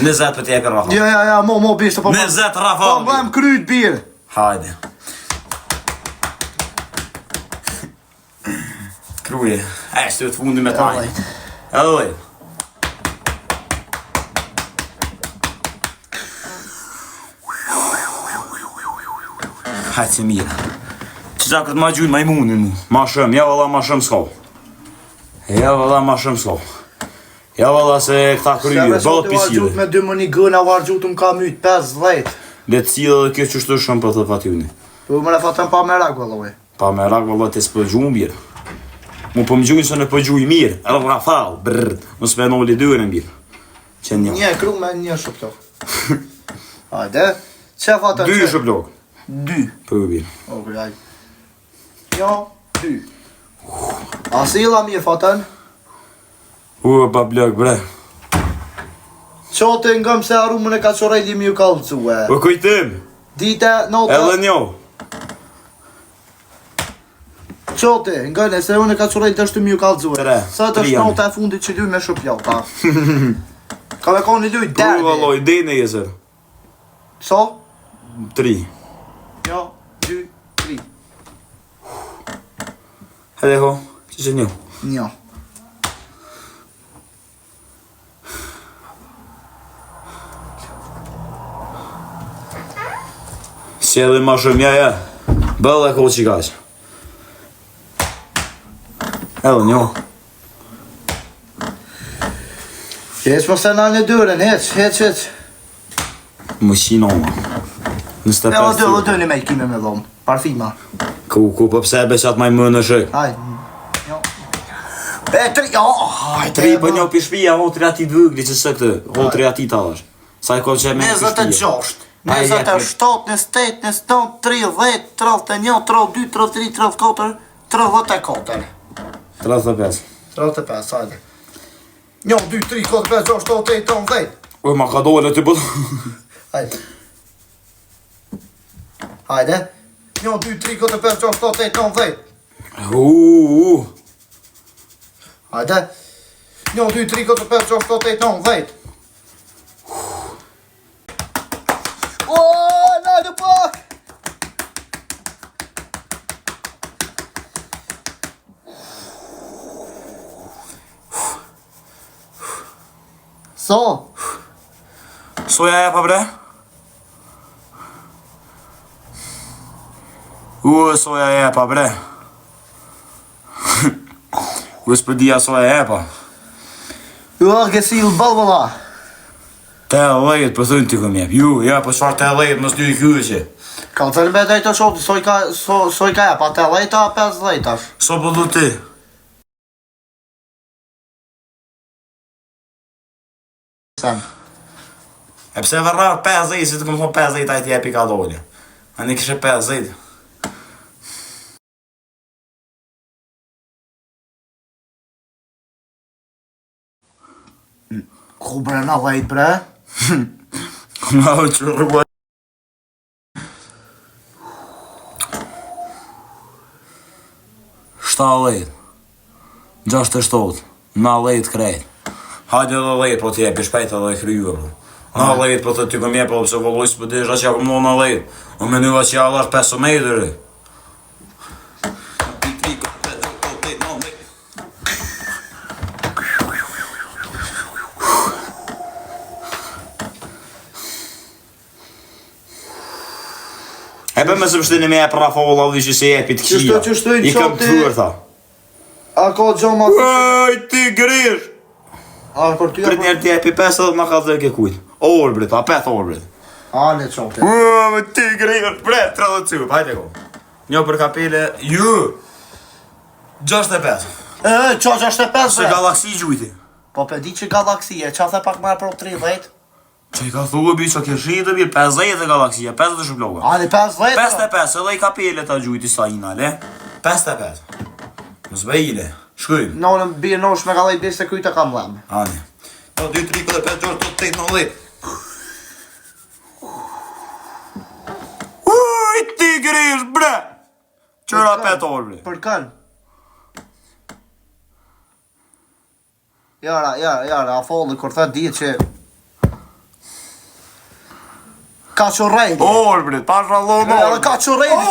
20 për t'jepi Rafal. Ja, mo bishtë po. 20 Rafal. Po vëm kryt birë. Hajde. Kruje. Shtë të fundi me taj. Edhe lejt. Hajtë se mirë. Që qa këtë ma gjujnë majmunin mu. Ma shumë, ja valla ma shumë s'ko. Ja valla ma shumë s'ko. Ja valla se këta kryje, bëllë pisile. Me 2 mëni gëna varë gjutë më ka mytë 5-10. Le të cilë dhe kjo qështu shumë për të fatjuni. Po më në fatën pa merak vëllë. Pa merak vëllë të s'pëgju mirë. Mu po më gjujnë se në pëgjuj mirë. Edhe Rafal, brrr. Mu s'pe nolli dyre mirë. Që një. Një kru me një shuptok. Hajde. Që fatën që? 2 shuptok. 2. Për mirë. Okej, hajde. 2. Asila mirë fatën. Pa blok bre. Qote ngëm se arumën e ka qorejli mi u kalëcue. Po kujtim. Dite, note. Edhe njo. Qote, ngëne se unë e ka qorejli të shtu mi u kalëcue. Sa të Tri shnote e fundit që luj me shupjota. Ka me koni luj derbi. Valloj, dene jesër. So? 3. 1, 2, 3. Hede ho, që njo. 1. Si edhe ma shumë, ja. Bëllë e kohë që ka që. Edhe njo. Heq më se nalë në dyren, heq. Më shinoma. Nëste E o pesë. dë një me i kime me dhomë. Parfima. Ku, po pse e besat maj më në shëk. Hajde. E 3, hajde. 3 për njo për shpia, ho 3 ati dvëgli që së këtë. Ho 3 ati talash. Sa i kohë që e me për shpia. 26. 27, 28, 29, 30, 31, 32, 33, 34, 34. 35. 35, hajde. 1, 2, 3, 4, 5, 6, 7, 8, 9, 10. Oj, ma ka dole të bëllë. Hajde. Hajde. 1, 2, 3, 4, 5, 6, 7, 8, 9, 10. Hajde. 1, 2, 3, 4, 5, 6, 7, 8, 9, 10. Hajde pak! So? Soja e pa bre? Soja e pa bre. Së përdia soja e pa. Ke si lë balbala. Te lejt për thënë t'i këm jep. Ja, për qfar te lejt mës dy i kyqe. Ka të në bedaj të shotë, soj ka e pa te lejta, 5 lejtash. So pëllu ti? Sen. E pse vërrar 5 zejt, si të këmë thonë 5 zejt a i t'jepi ka dole. A një kishe 5 zejt. Ku bre na lejt bre? Ma u që rrugë. 7 lejt. 6-7. 9 lejt krejt. Hajde edhe lejt, po t'jepi shpejt edhe i kryuar. 9 lejt, po të ty këm jepi, po pëse vëlloj së pëdisha që ja këm 9 lejt. O menuva që ja allash 5 metri. E për me së pështini me e për Rafolla u që se jepi të këshia. I kam të thurë, tha. A ka gjo ma... Oj, ti grish! A për ty... Prit njerë ti jepi 5 edhe ma ka dhe ke kujt. Orë, brit, a 5 orë, brit. A, le qote. Oj, ti grish, bret, 30 cup, hajte ko. Një për kapele, 65. Qa 65 Se galaksi gjujti. Po pe di që galaksi e, qa the pak më pro 30? Që i ka thua bi që ke shqitë bi 50 dhe galaksia, 50 shuploga. A, le 50? 55, edhe i kapele ta gjujti sa ina, le. 55. Mësë bejile, shkujmë. Në në bërë nosh me galajt bërë se kujta kam lem. Ani. 2, 3, 4, 5, 6, 7, 8, 9, 10. Uj, ti grish, bre! Qëra 5 orë, bre. Për kën? Jara, a folë, kur tha ditë që... Ka qorejdi. Olbrit, pasha lonë Olbrit. Ka qorejdi,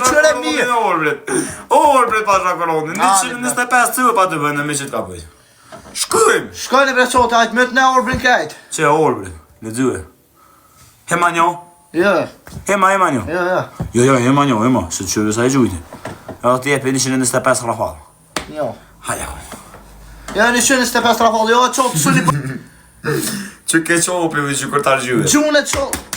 qëre mirë. Olbrit, pasha kolonin. 125 cëve pa të bënë me që t'ka pëjtë. Shkujmë. Shkojnë e bre qote, ajtë mëtë ne Olbrin kajtë. Që e Olbrit, në dzue. Hema njo? Jo. Hema njo? Jo. Jo, hema njo, se të qëve sa i gjujti. E o t'jepi 125 rafal. Jo. Haja. Jo, 125 rafal, jo, qote, suni për... Që ke qopivi që kur t'ar gjyve. Gjune qote.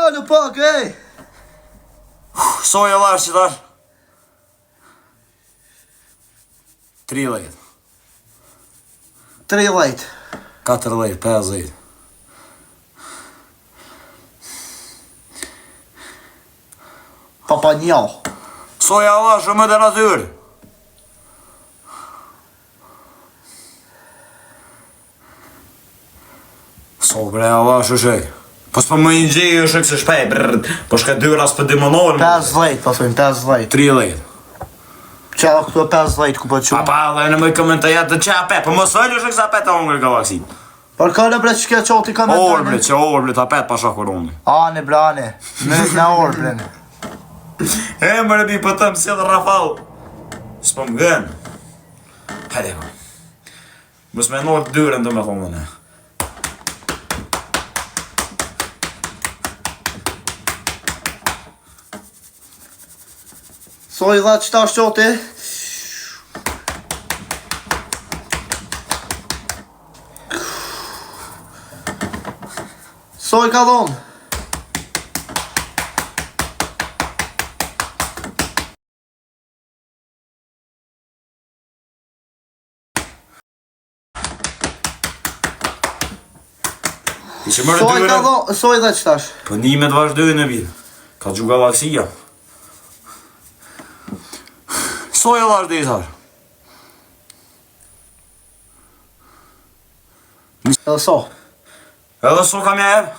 Në pak, ej! Soj e lash që tar? 3 lejt. 3 lejt. 4 lejt, 5 lejt. Papa njau. Soj e lash e më dhe natyrë. So bre e lash e shek. Po s'po më një gjejë është këse shpej, brrrr, po shka dyra s'po demonojnë. 5 lejt, po thujmë, 5 lejt. 3 lejt. Qa këto 5 lejt ku po qumë? Pa, dhe në më komentaj atë të qa apet, po mos ëllë është kësa apet e ongër galaksin. Por ka në bre që ke qoti komentaj? Orbrit, që Orbrit apet pa shakuroni. Ane, brane, mëtë në Orbrin. E më rebi për të më si edhe Rafal. S'po më gënë. Hajde, mos me nërë dyren të me thonë në. Soj dha qëta është qoti? Soj ka dhonë? Soj dha qëta është? Po nimet vazhdojnë në vitë. Ka gju galaksia. Soj e lash dhe i tharë. Edhe so. Edhe so kam ja ebë.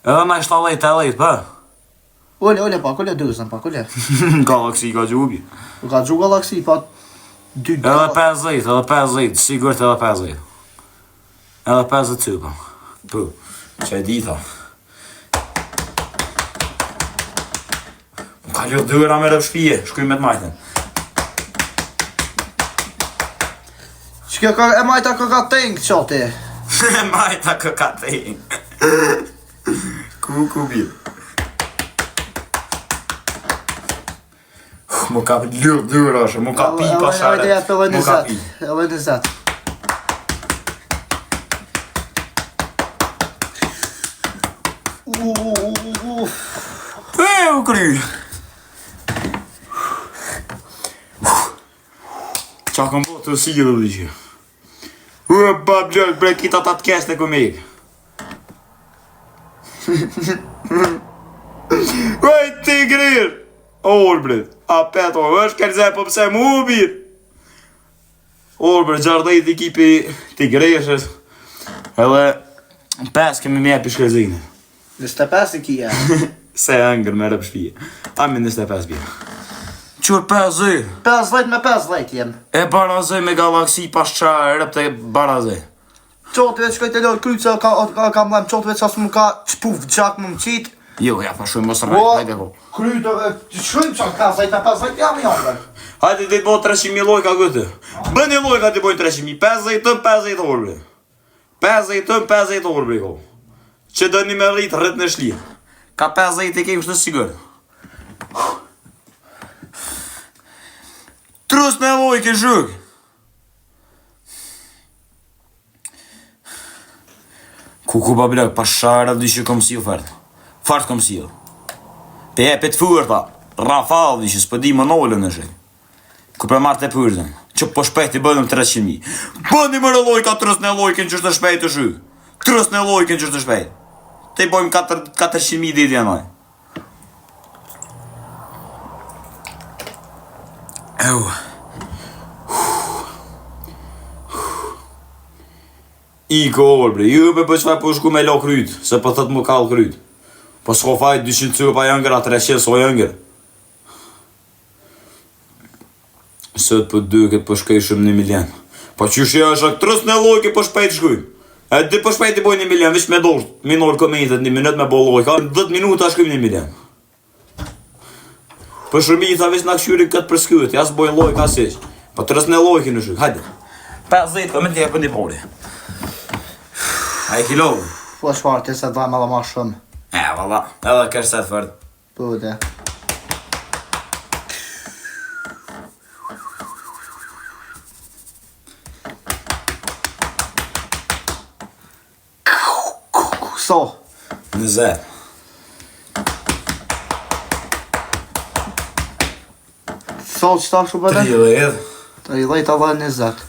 Edhe me 7 lejt, 8 lejt, për. Ole, pa, kole dëzën, pa, kole. Galaksi ka gjubi. Ka gju galaksi, pa 2 Edhe 5 lejt, sigurt edhe 5 lejt. Edhe 50 ty, pa. Pu, që e di tha. Ka ljot dyra me rëp shpije, shkuj me t'majten. Që kjo e majta ka tengë qoti? E majta ka tengë. Ku bje. Mu ka ljot dyra shë, mu ka pi pa share. Mu ka pi. Edhe në zet. U kry. Qa kom bo të si dhe dhe që. Ba blok, bre, kita ta t'kes të komik. Oj, ti grir. Olbrit, apet, është kërze, po pëse mu ubit. Olbrit, gjardajt ekipi ti greshës. Edhe 5 kemi me për shkërzinë. 25 i kija. Se angër me rëp shpije. Ami 25 bje. Qur 50. 50 me 50 jem. E barazoj me galaksi pas qa rëp të barazoj. Qoti veç kajtë e lojë krytë se ka mlem qoti veç asë më ka qpuf gjak më më qitë. Jo, ja pa shumë mos rrejt, hajde ho. Krytë, shkrim qa 50 me 50 jam i angër. Hajde ti bo 300.000 lojka gëtë. Bëni lojka ti bojnë 300.000. 50 tëm, 50 orbe. 50 tëm, 50 orbe ho. Që do një me rritë rrët në shli. Ka 50 e kemë shtë sigur. Trus në lojke zhug. Ku ba blok, pa shara dhe që kom si ofert. Fart kom si. Pe e pe të furta. Rafal dhe që s'pëdi më nollën në shek. Ku për marrë të pyrëtën. Që po shpejt i bëdëm 300.000. Bëni më rëllojka trus në lojken që shtë shpejt të shu. Trus në lojken që shtë shpejt. Te i bojmë 400.000 dit janoj. Ew. Iko Olbri, ju be për qëfaj po shku me lo kryt, se për thët më kall kryt. Po s'ko fajt 200 cëve pa jëngër, a 300 s'o jëngër. Sët për 2 këtë për shkej shumë 1 milion. Po qysh është aktris në lojke po shpejt shkuj. E di po shpejt i boj 1 milion, vish me dorë, minor komentet 1 minut me bo lojka, 10 minuta shkrim 1 milion. Po shërbica vish na këshyri këtë për skyt, jas boj lojka asiq. Po tërës në lojke në shkuj, hajde. 50 komenti e për një pori. A i kilo? Po shfarë, ti se dajmë edhe ma shumë. Valla, edhe kërë se të fërd. Po dhe. So? 20. So që ta shu bëtë? 30. 30 edhe 20.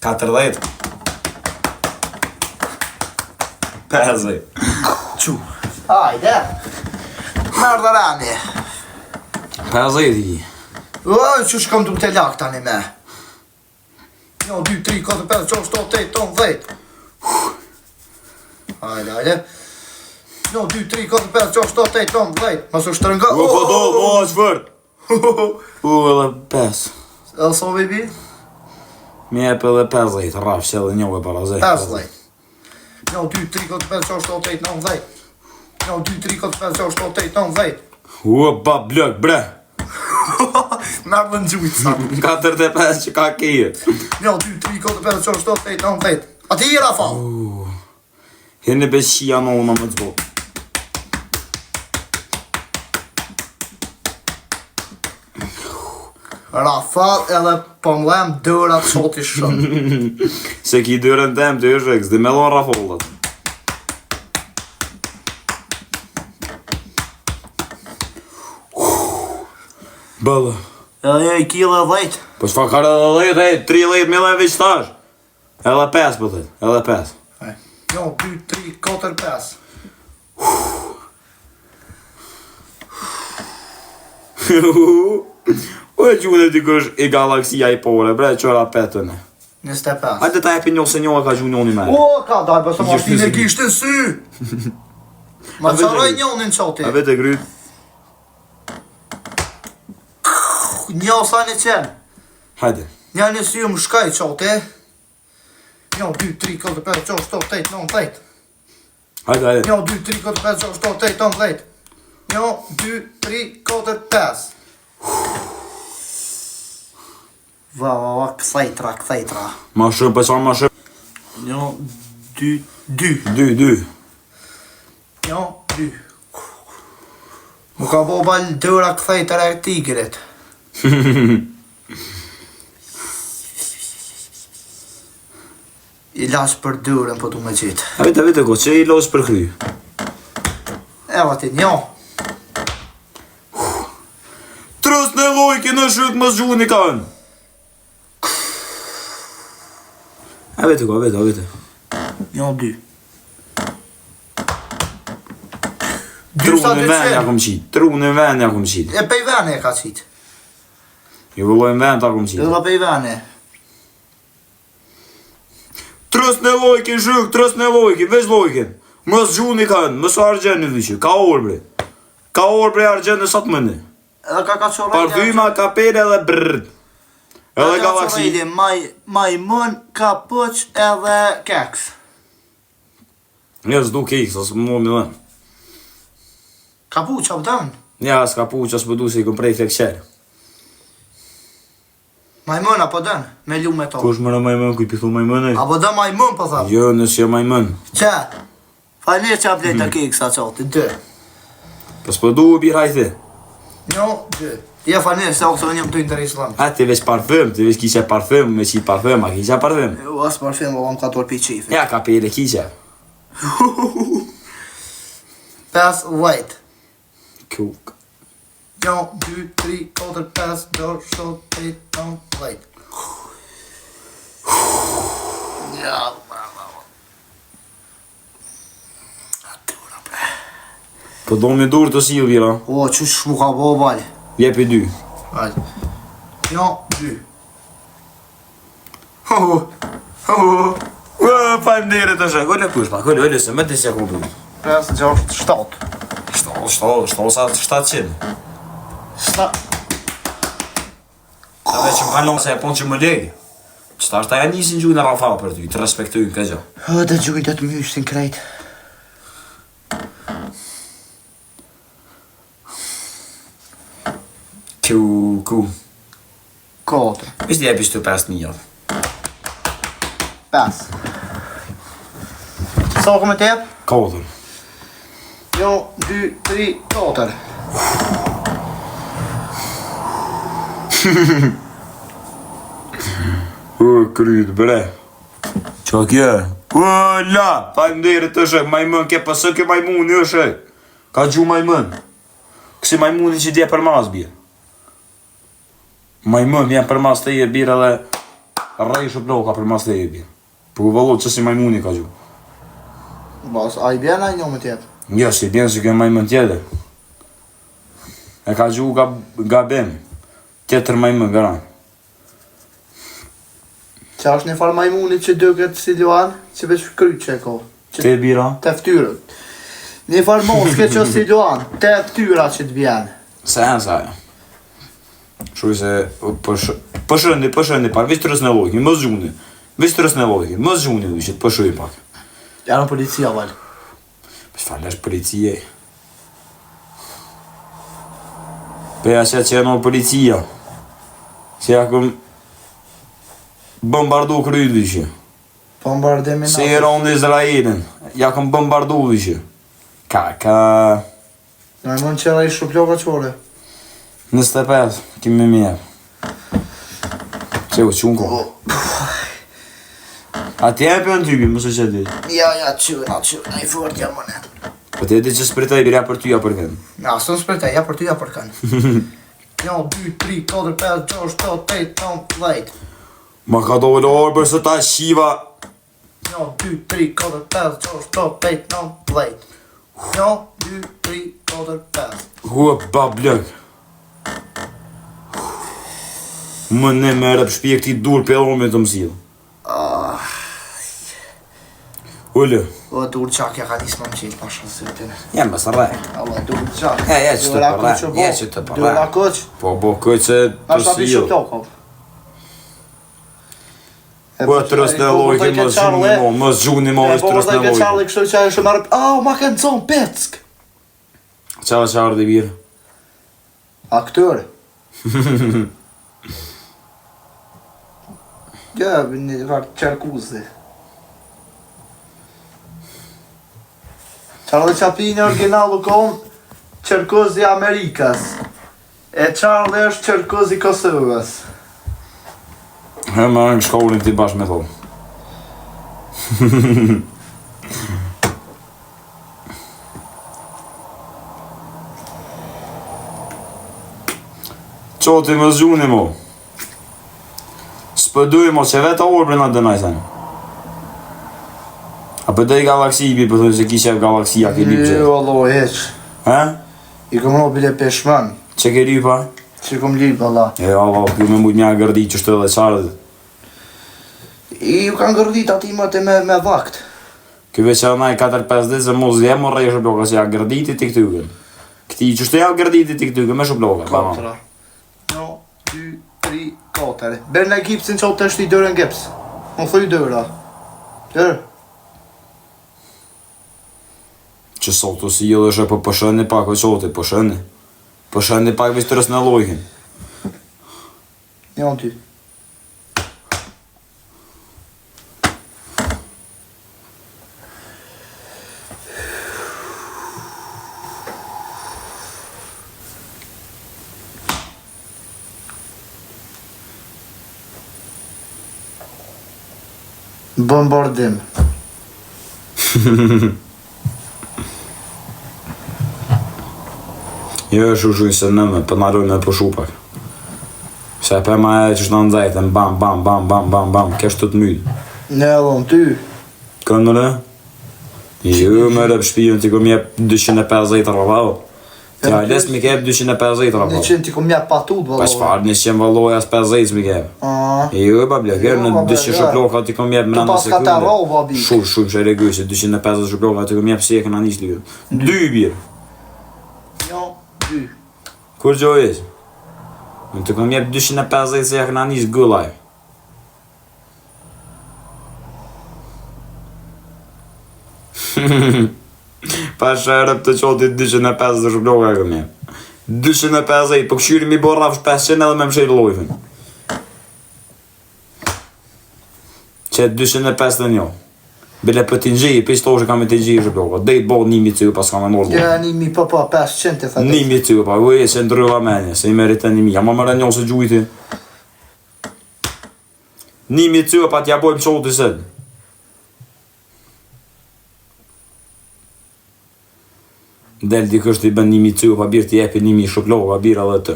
Katërdhjet. 50. Qu? Hajde. Merë dhe rani. 50 i. Që shkëm të të lak tani me? 1, 2, 3, 4, 5, 6, 7, 8, 9, 10. Hajde, hajde. 1, 2, 3, 4, 5, 6, 7, 8, 9, 10. Mësë është të rënga. Po do, mo është fërd. Edhe 5. Edhe so baby? Mi e për edhe 50, rafë që edhe njove para zë. 50. 1, 2, 3, 4, 5, 6, 7, 8, 9, 10. 1, 2, 3, 4, 5, 6, 7, 8, 9, 10. Ba blok, bre. Merë dhe në gjujtë sa. 45 që ka keje. 1, 2, 3, 4, 5, 6, 7, 8, 9, 10. Ati i rafa. Hene besia në unë më të zbog. Rafal edhe po mlem dërat soti shumë. Se ki dyrën tem të është reks, dhe me lonë rafollat. Bëllë. Edhe i kile 10. Po shfa kare edhe 10, 30 mila e veç tash. Edhe 5 për thët, edhe 5. 1, 2, 3, 4, 5. O e gjune t'i kësh i galaksia i pore, bre, qëra petëne. 25. Hajde ta epi njo se njo e ka gjunjoni me. O, ka daj, bësë ma shtin e gishtë në sy. Ma qaroj njonin qoti. A vete gryt. Njo sa një qenë. Hajde. Një një sy më shkaj qoti. 1, 2, 3, 4, 5, 6, 7, 8, 9, 10. Hajde, hajde. 1, 2, 3, 4, 5, 6, 7, 8, 9, 10. 1, 2, 3, 4, 5. Va, këthejtra. Ma shumë, për qanë ma shumë. 1, 2, 2. 2. 1, 2. Më ka bo balë dëra këthejtra e tigrit. I lasë për dërën po du me qitë. A vete ko, që i losë për kry? Eva ti njo. Trës në lojke në shuk më zgju një kanë. A vete ko, a vete. 1, 2. Tru në ven ja kom qitë, tru në ven ja kom qitë. E pej vene e ka qitë. I vëllojnë ven ta kom qitë. Edhe pej vene. Trës në lojke shuk, trës në lojke, veç lojke. Më zgju një kanë, më së argjen në dyqe, ka orë bre. Ka orë bre argjen në satë mëne. Edhe ka qorejli. Parfyma, kapele edhe brrrt. Edhe galaksi. Majmun, kapuq edhe keks. Një s'du keks, asë më më dhe. Kapuq, apëtën? Një asë kapuq, asë pëdu se i kom prej flekqerë. Majmun, apo dën? Me lu me to. Kush më në majmën, kuj pithu majmën e? Apo dën majmun, po thëmë. Jo, nësë jo majmën. Që? Fajnir që apëllet të keksa qoti, 2. Pas pëdu u biraj the. 1, 2. Ja fajnir, se okso një më të interesuam. A ti veç parfüm, ti veç kishe parfym, me qitë parfym, a kishe parfym? Jo, asë parfim, po më ka torë pi qifi. Ja kapele kishe. 5, vajt. Kuk. 1, 2, 3, 4, 5, 6, 7, 8, 9, 10. Ja, bravo. Atura, bre. Po do me dur të silë vira. O, që shmu ka bo bali. Jepi 2. Hajde. 1, 2. Ho. Faleminderit të shë, këllë kush pa, këllë se me të si e kom përdu. 5, 6, 7. Shto sa 700. Edhe që më kalon se e pon që më legë. Që ta është aja nisin gjujnë në Rafal për ty, të respektojnë ka gjë. Dhe gjujnë të të myshtin krejt. Ku. 4. Vishtë jepi shtu 5.000. 5. Sa këmë të jep? 4. 1, 2, 3, 4. Kryt bre. Qa kje? La! Ta i mderi të shek, majmën, ke pësë ke majmuni o shek. Ka gju majmën. Kësi majmuni që dje për mas bje. Majmën vjen për mas të je birë edhe rej shëploka për mas të je birë. Për u vëllu që si majmuni ka gju. Bas, a i bjen a i një më tjetë? Jo, si bjen që ke majmën tjetër. E ka gju gabim. Tjetër majmën, garan. Qa është një farë majmunit që duket si Luan, që veç kryt që e ko. Te bira? Te ftyrët. Një farë moske që si Luan, te ftyra që të bjen. Se janë sa jo. Shuj se pëshëndi pak, vishë të rësë në lojki, mës gjuni. Vishë të rësë në lojki, mës gjuni du që të pëshuj pak. Janë policia val. Pësh falë është policie. Peja që janë policia. Se ja këm bombardu kryt vishë. Bombardimin Se i ronë Izraelin, ja këm bombardu vishë. Ka... Në mund qëra i shuploka qore. 25, kimi mjerë. Se u qunë ko. A ti e për në typi, mësë që ti? Ja, qëra, i fort jam më ne. Po ti e di që spritaj birja për ty, ja për kënë. Ja, së në spritaj, ja për ty, ja për kënë. 1, 2, 3, 4, 5, 6, 7, 8, 9, 10. Ma ka dole orë për së ta shiva. 1, 2, 3, 4, 5, 6, 7, 8, 9, 10. 1, 2, 3, 4, 5. Hua bablëk. Më ne me rëp shpje këti dur për ome të mësilë. Ullë. O, dur qakja ka nisë më më qilë pasha sëtin. Jam më së rej. Allah, dur qakja. Je që të përre, je që të përre. Dura koq. Po, këtë që të Ashtë api silë. shëplokov. Po, të rës në lojke, më zhuni mo, më zhuni mo, është të rës në E po, lojke. Charlie kështu që e shumë arë, ma kënë zonë peck. Qarë dhe birë. Aktor. Ja, një farë qërkuzi. Charlie Chaplin e originalu kom qërkuzi Amerikas. E Charlie është qërkuzi Kosovës. He më në shkollin ti bashkë me thonë. Qoti më zhuni mo. S'pëduj mo që vetë orë për në dënajsen. A përdej galaksi i bi për thujë se ki qef galaksia ki lypë Jo, Allah, heq. He? I kom në bile peshman. Që ke lypa? Që kom lyp, Allah. E Allah, kjo me mujt mja gërdi që shtë dhe qarët. I ju kanë gërdit ati më të me vakt. Kjo veç e naj 4-5 ditë se mos dhe më rrej shëploka se ja gërditi ti këtykën. Këti që shtë ja gërditi ti këtykën me shëploka. 4. 1, 2, 3, 4. Berë në gipsin që të është i dërë në gips. Më thuj dëra. Dërë. Që sot të si jo dhe shë për pëshëni pak o qoti, pëshëni. Pëshëni pak veç të rës në lojkin. 1, 2. Bombardim. Jo e shushuj se nëme, për naloj me pëshu pak. Se e për ma e që shtë në nëzajtën, bam, bam, bam, bam, bam, bam, kesh të të myllë. Ne dhon, ty. Kënë në? Jo me rëp shpijën t'i kom jep 250 rrëvao. Tja les mi kep 250 rrëvao. 100 ti kom jep patut, Pa qfar 100 valloj as 50 mi kep. Jo e babla, kërë në 200 shëploka t'i kom jep mrena pas ka ta sekunde. rau, babi. Shumë që e regoj se 250 shëploka t'i kom jep si e këna njës ligët. 2 birë. 1, 2. Kur gjo ish? Unë të kom jep 250 se ja këna njës gëllaj. Pa shërëp të qotit 250 shploka këm jep. 250, po këshyri mi bo rafsh 500 edhe me më shërë lojfën. Që 250 njo. Bile për t'i nxi, për ishtoshë kam e t'i nxi shploka. Dejt bo 1000 cyë pas kam e nërë lojfën. Ja, 1000 pa 500 të fatë. 1000 cyë pa, uje që ndrëva menje, se i merita 1000. Ja ma më rënjo se gjujti. 1000 cyë pa t'ja bojmë qoti sëtë. Del di kështë i bën 1000 cyë pa birë t'i jepi 1000 shploka bira dhe të.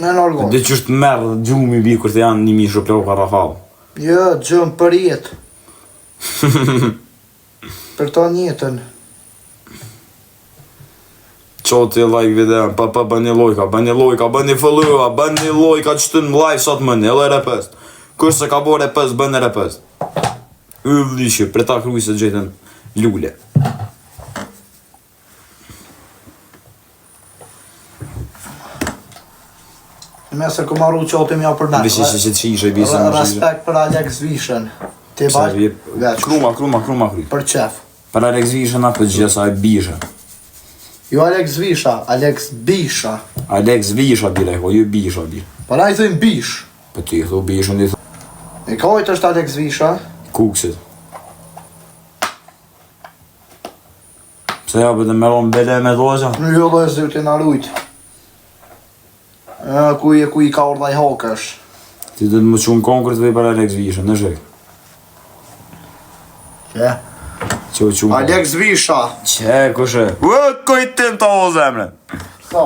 Me nërgon. Dhe që është merë gjumi bi kërë të janë 1000 shploka rafal. Jo, gjëmë për jetë. Për ta njetën. Qoti like video, pa bëni lojka, bëni followa, bëni lojka që të në live sot mëni, edhe repest. Kërë se ka bo repest, bëni repest. Vlishë, për ta kruj se gjetën lule. Mesër ku marru qotim ja për nërë. Bisi që të shishe, bisi më shishe. Respekt për Alex Vishën. Ti baj? Veç. Kruma kry. Për qef. Për Alex Vishën a për gjesa e bisha. Jo Alex Visha, Alex Bisha. Alex Visha bile, jo bisha bile. Për a i thujnë Bish. Për ti thu bishën, ti thu E kajt është Alex Visha? kuksit. Pse ja për të meron bele me doja? Në jo dhe zyrë të narujt. Ku i ka ordaj hakësh. Ti të më qunë konkret vej për Alex Vishën, në shek. Që? Që u qunë Alex Visha. Që, kushe? Kojtim të o zemre. Sa?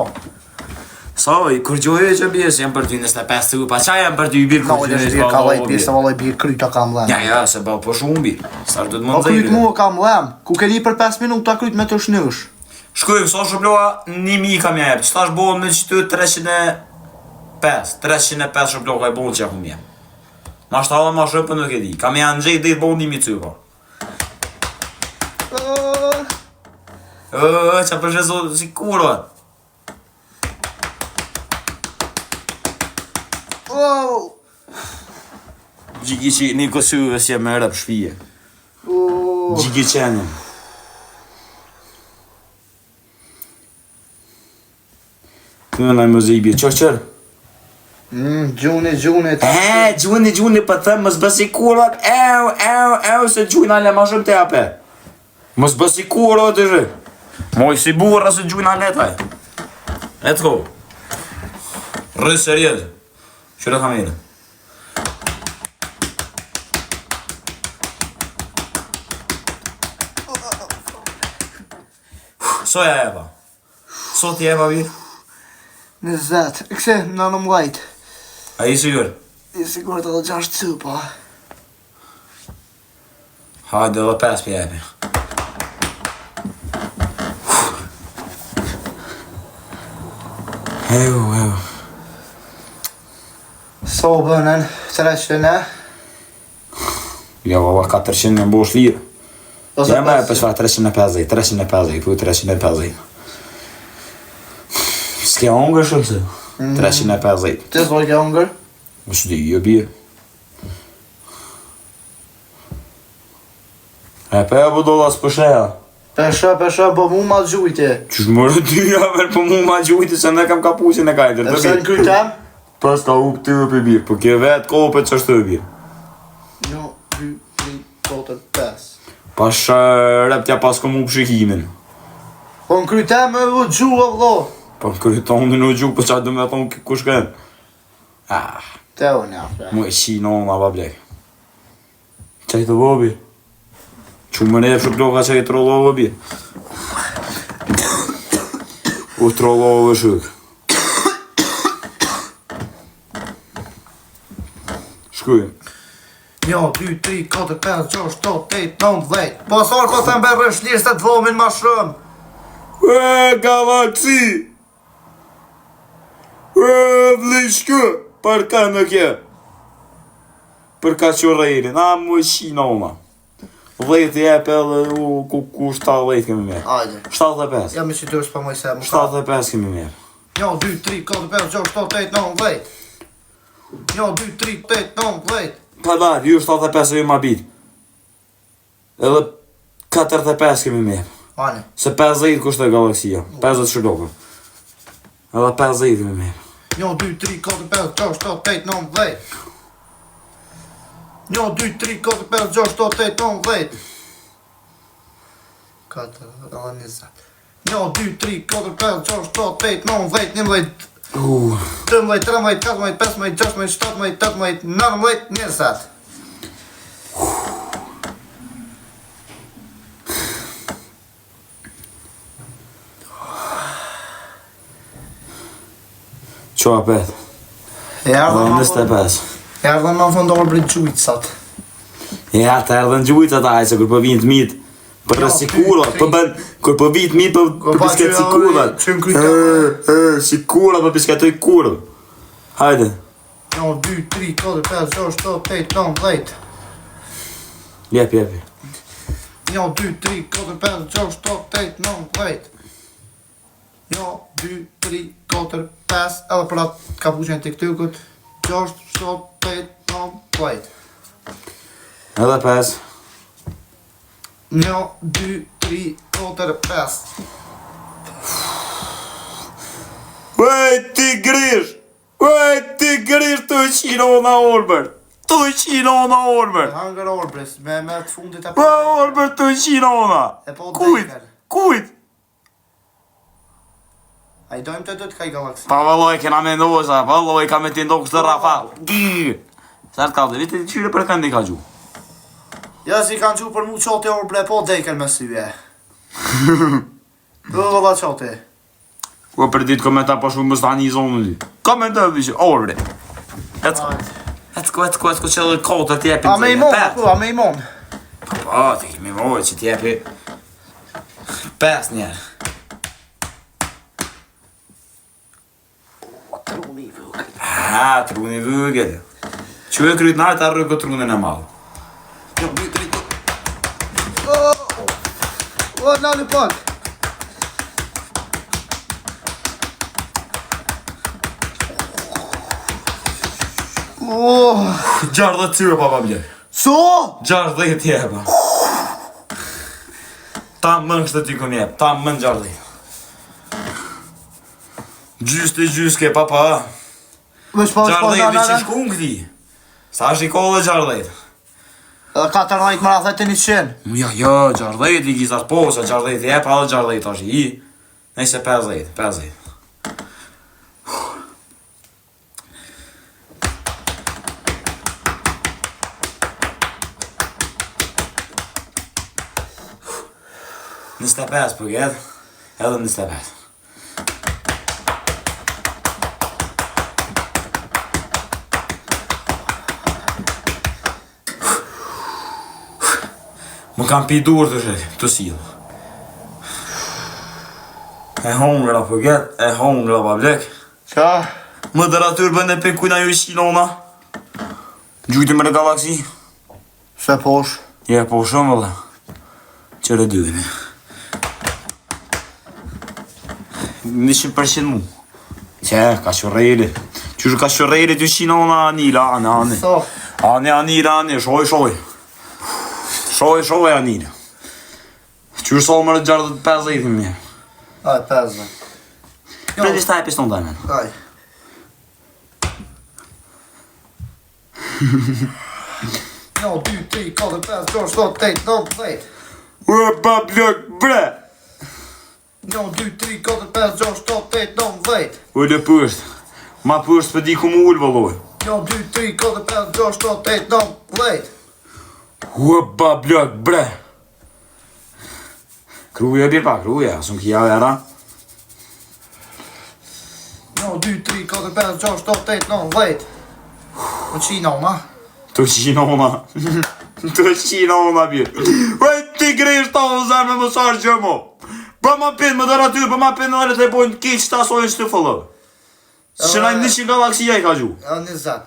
Sa, kur gjohë që bjesë, jam për ty 25 të u, pa qa jam për ty i birë Ka kur ojë shpirë, ka vaj pjesë, valoj birë kryta kam lem. Ja, se ba po shumë birë. Sa të të më O kryt nëzirë. mua kam lem. Ku ke li për 5 minuta kryt me të shnysh. Shkojmë, sa shëploha 1000 kam jep. Qëta është bohën me qëty 305 shëploha e bohën që jakum jem. Ma shtë ma shëpë nuk e di. Kam janë gjejt dhe i bohën 1000 cypa. Qa përshezo si kurva. Gjiki që një kësyve si e me rëpë shpije. Gjiki qenjën. Kënë në mëzë i bje, qërë? Gjuni. Gjuni, për thëmë, mësë bësi kurvat, se gjuni ale ma shumë të ape. Mësë bësi kurvat të shë. Moj si burra se gjuni ale taj. E të ko. Rësë e rjedë. Qërë kam edhe. Soja e pa. Sot i e pa virë. 20. Këse në mlajt. A i sigur? I sigur të dhe 6 cypa. Hajde dhe 5 pjepi. Evo. So bënen, 300 e? Jo, baba, 400 në mbosh lirë. Ja me e përshfa 350, pu 350. S'ke ongër shumë se? 350. Të zoj ke ongër? Është di, jo bje. E pe e bu do las përsheja. Pesha, bo mu ma gjujti. Qysh mërë ty javer për mu ma gjujti se ne kam kapusin e kajtër. E pëse në krytem? Pas ka up të për birë, për kje vetë kopet që është të birë. 1, 2, 3, 4, 5. Pas rep tja pas kom up shikimin. Po në krytem e u gjua vlo. Po në krytonin u gju, për qa du me thonë kush kënë. Te unë ja. Mu e qino nga bablek. Qaj të bobi? Që më nefë shukloka që i trollovë bi? U trollovë shuk. Shkuj. 1, 2, 3, 4, 5, 6, 7, 8, 9, 10. Pasar po them bërë rëshlirë se të vomin ma shumë. Galaksi! Vlishkë! Për ka në kje? Për ka që rejrin, a mu e qinona. 10 e edhe ku 70 kemi merë. Ajde. 75. Jam i qytyrës pa moj se më 75 kemi merë. 1, 2, 3, 4, 5, 6, 7, 8, 9, 10. 1, 2, 3, 8, 9, 10. Pa da, ju 75 e ju ma bit. Edhe 45 kemi me. Hajde. Se 50 kushtë e Galaxia. 50 shëllokë. Edhe 50 kemi me. 1, 2, 3, 4, 5, 6, 7, 8, 9, 10. 1, 2, 3, 4, 5, 6, 7, 8, 9, 10. 4, 20. 1, 2, 3, 4, 5, 6, 7, 8, 9, 10, 11, 12, 13, 14, 15, 16, 17, 18, 19, 20. Qa apet? Erdhën 25. në fondorë për gjujtësat. Ja, të erdhën gjujtët aj, se kur për vinë të mitë, për sikurat, kur për vinë të mitë, për pisket sikurat. Sikurat për pisketoj kurë. Hajde. 1, 2, 3, 4, 5, 6, 7, 8, 9, 10. Jepi. 1, 2, 3, 4, 5, 6, 7, 8, 9, 10. 1, 2, 3, 4, 5, edhe për atë kapuqen të këtykët, 6, 7, 8, 9, 10. Edhe 5. 1, 2, 3, 4, 5. Wej, ti grish! Të qinona Orbër! Hangër Orbres, me të fundit e Orbër të qinona! E po Kujt? A i dojmë të do të kaj Galaxy. Pa vëlloj, kena me ndoza, vëlloj, ka me ti ndoks të Rafal. Sartë ka dhe, vitë qyre për këndi ka gju. Ja si kanë gju për mu qote Orbre, po dejken me syje. Do vëlla qote. Po për ditë komenta po shumë mësta një zonë në dy. Komenta dhe që, Orbre. Ecko që dhe kote t'jepi A me i mon. Po, ti kemi moj që t'jepi 5 njerë. Truni vëgër. Që e kryt nalë të arrë këtë trunin e malë. O, nalë pak. Gjarë dhe tyre papa bje. So? Gjarë dhe t'jeba. Ta mën kështë ty këm jep, ta mën gjarë dhe. Gjys ke papa. Gjardhejt dhe që shku në këti. Sa shiko dhe Gjardhejt. 14 më rrëthet të një qenë. Ja, Gjardhejt i kisar po, se Gjardhejt i e pa dhe Gjardhejt është i. Nëjse 50. Niste 5 për këtë, edhe niste 5. Më kam pi dur të shë, të silë. E hongra për këtë, e hongra pa blek. Qa? Më dëratyr bënde për kujna ju i shilona. Gjujti me në Galaxy. Se posh. Je po shumë vëlla. Qërë dyni. 100% mu. Qe, ka shurrejri. Qështë ka shurrejri të shilona anila, ani. So. Ani, shoj. Shoj, anila. Qështë solë më rëtë 50 më. Aj, 50. Predi shtaj piston të amen. Aj. Jo, 2, 3, 4, 5, 6, 7, 8, 9, 10. Ue, pa blok, bre! 1, 2, 3, 4, 5, 6, 7, 8, 9, 10. Ule pësht. Ma pësht për di ku mu ullë vëlloj. 1, 2, 3, 4, 5, 6, 7, 8, 9, 10. Ue, pa blok, bre! Kruja bje pa, kruja, asën kja vera. 1, 2, 3, 4, 5, 6, 7, 8, 9, 10. Në qinona. Të qinona bje. Ue, ti grish ta o zemë më sarë që mo. Për ma pinë, më dërë aty, për ma pinë në të e bojnë keq të asojnë që të fëllë. Që na 100 Galaxia i ka gju. 20.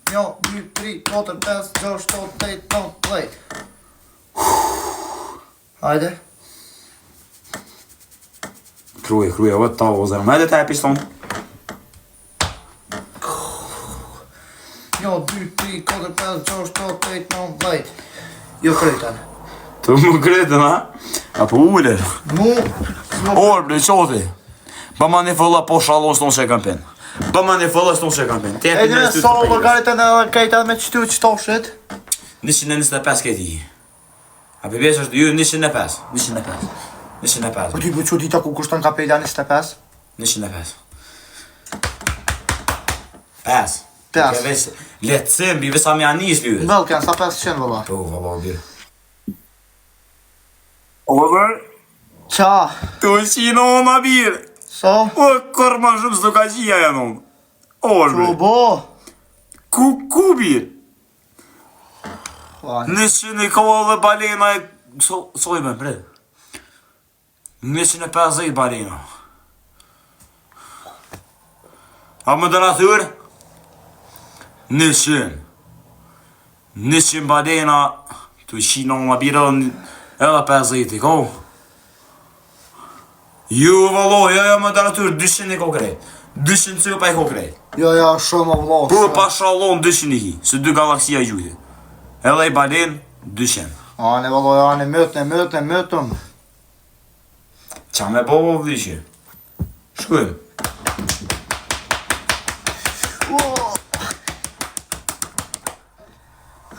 1, 2, 3, 4, 5, 6, 7, 8, 9, 10. Hajde. Kruje, vëtë ta o zërë. Me dhe ta e piston. 1, 2, 3, 4, 5, 6, 7, 8, 9, 10. Jo krejtën. Të më kretën, ha? Apo ullër. Mu... Orë, ble, qoti. Ba ma një fëlla po shalon s'ton që e kam pen. Ba ma një fëlla s'ton që e kam pen. E një sa logaritën e krejtën me qëtu qëtoshit? 125 këti. A për besë është ju 105. 105. Po ty po që dita ku kushton kapelja 25? 105. 5. 5. Letësim, bi vësa me anis ljudë. Mbëllken, sa 500 vëlla. Po, vëlla, birë. Over? Qa? Tu qino ona birë. So? O, kërë ma shumë s'do ka qia janë unë. Orë, Që bo? Ku birë? Nishin i kohë dhe balena e... Soj me, bre. 150 balena. A më dërathur? 100 balena. Tu qino ona birë edhe 50 i kohë. Ju vëllo, jo më dërathur, 200 i kohë krejt. 200 cëpa i kohë krejt. Jo, shumë vëllo. Po pa shalon 200 i ki, se 2 galaksia i gjujtë. Edhe i balen 200. Ane vëllo, ane mëtëm. Qa me bo vlishe? Shkujmë.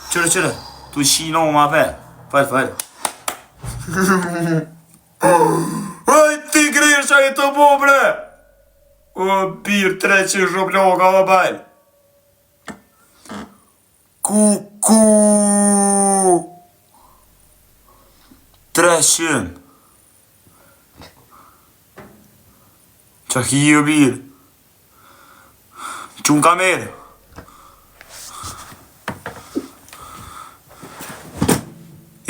Qërë, tu qino ma per. Falë. Oj, ti gresha i të bo, bre! O, birë 300 shoploka dhe bajlë. Kuku 300. Qa ki ju birë? Qunë kamerë?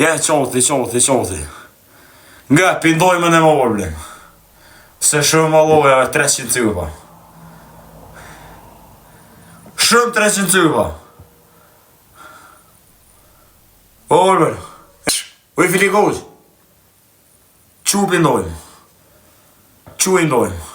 Ja, qoti. Nga, pindojme në më problem. Se shumë alloja 300 cypa. Shumë 300 cypa. Orber. Oj, filikoq. Qu pindojme. Qu indojme.